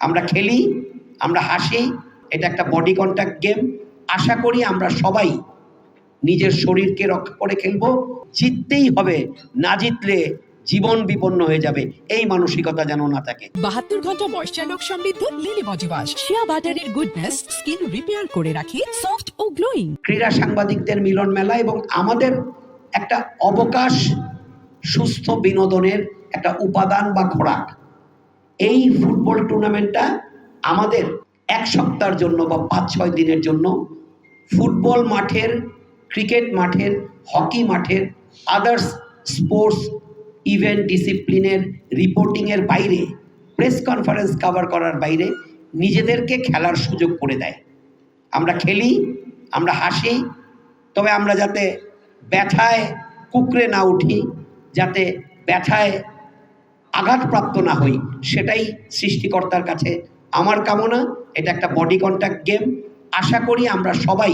আমরা খেলি, আমরা হাসি, এটা একটা বডি কন্ট্যাক্ট গেম। আশা করি আমরা সবাই নিজের শরীরকে রক্ষা করে খেলবো। জিততেই হবে, না জিতলে জীবন বিপন্ন হয়ে যাবে, এই মানসিকতা যেন না থাকে। 72 ঘন্টা ময়েশ্চার লক সমৃদ্ধ লিলি বডি ওয়াশ, শিয়া বাটারের গুডনেস স্কিন রিপেয়ার করে রাখে সফট ও গ্লোয়িং। ক্রীড়া সাংবাদিকদের মিলন মেলা এবং আমাদের একটা অবকাশ, সুস্থ বিনোদনের একটা উপাদান বা খোরাক। এই ফুটবল টুর্নামেন্টটা আমাদের এক সপ্তাহের জন্য বা 5-6 দিনের জন্য ফুটবল মাঠের, ক্রিকেট মাঠের, হকি মাঠের, আদার্স স্পোর্টস ইভেন্ট ডিসিপ্লিনের রিপোর্টিংয়ের বাইরে, প্রেস কনফারেন্স কভার করার বাইরে নিজেদেরকে খেলার সুযোগ করে দেয়। আমরা খেলি, আমরা হাসি, তবে আমরা যাতে ব্যথায় কুঁকড়ে না উঠি, যাতে ব্যথায় আঘাতপ্রাপ্ত না হই, সেটাই সৃষ্টিকর্তার কাছে আমার কামনা। এটা একটা বডি কন্ট্যাক্ট গেম। আশা করি আমরা সবাই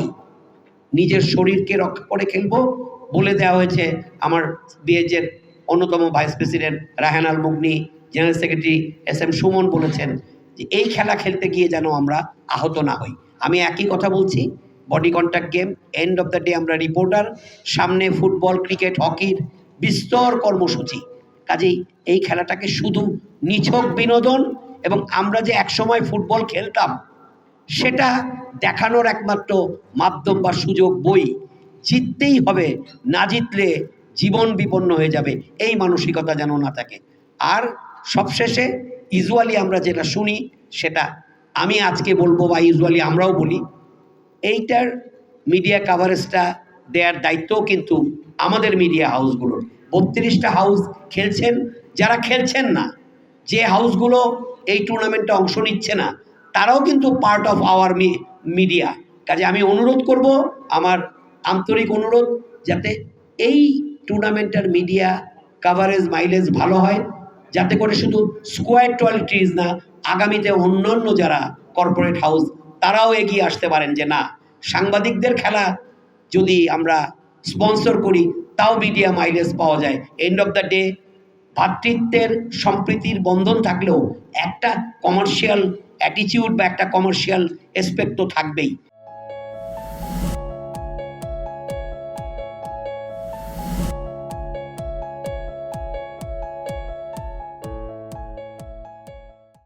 নিজের শরীরকে রক্ষা করে খেলবো। বলে দেওয়া হয়েছে, আমার বিএজের অন্যতম ভাইস প্রেসিডেন্ট রায়হান আল মুগনি, জেনারেল সেক্রেটারি SM সুমন বলেছেন যে এই খেলা খেলতে গিয়ে যেন আমরা আহত না হই। আমি একই কথা বলছি, body contact game, end of the day আমরা রিপোর্টার, সামনে ফুটবল, ক্রিকেট, হকির বিস্তর কর্মসূচি। কাজেই এই খেলাটাকে শুধু নিছক বিনোদন এবং আমরা যে একসময় ফুটবল খেলতাম সেটা দেখানোর একমাত্র মাধ্যম বা সুযোগ বই। জিততেই হবে, না জিতলে জীবন বিপন্ন হয়ে যাবে, এই মানসিকতা যেন না থাকে। আর সবশেষে ইউজুয়ালি আমরা যেটা শুনি সেটা আমি আজকে বলবো, বা ইউজুয়ালি আমরাও বলি, এইটার মিডিয়া কাভারেজটা দেওয়ার দায়িত্বও কিন্তু আমাদের মিডিয়া হাউসগুলোর। 32টা হাউস খেলছেন, যারা খেলছেন না, যে হাউসগুলো এই টুর্নামেন্টে অংশ নিচ্ছে না, তারাও কিন্তু পার্ট অফ আওয়ার মিডিয়া। কাজে আমি অনুরোধ করব, আমার আন্তরিক অনুরোধ, যাতে এই টুর্নামেন্টের মিডিয়া কাভারেজ মাইলেজ ভালো হয়, যাতে করে শুধু স্কোয়ার টয়লেট্রিজ না, আগামীতে অন্যান্য যারা কর্পোরেট হাউস তারাও এগিয়ে আসতে পারেন যে না, সাংবাদিকদের খেলা যদি আমরা স্পন্সর করি তাও মিডিয়া মাইলেজ পাওয়া যায়। এন্ড অফ দ্য ডে ভ্রাতৃত্বের সম্প্রীতির বন্ধন থাকলেও একটা কমার্শিয়াল অ্যাটিটিউড বা একটা কমার্শিয়াল এসপেক্ট তো থাকবেই।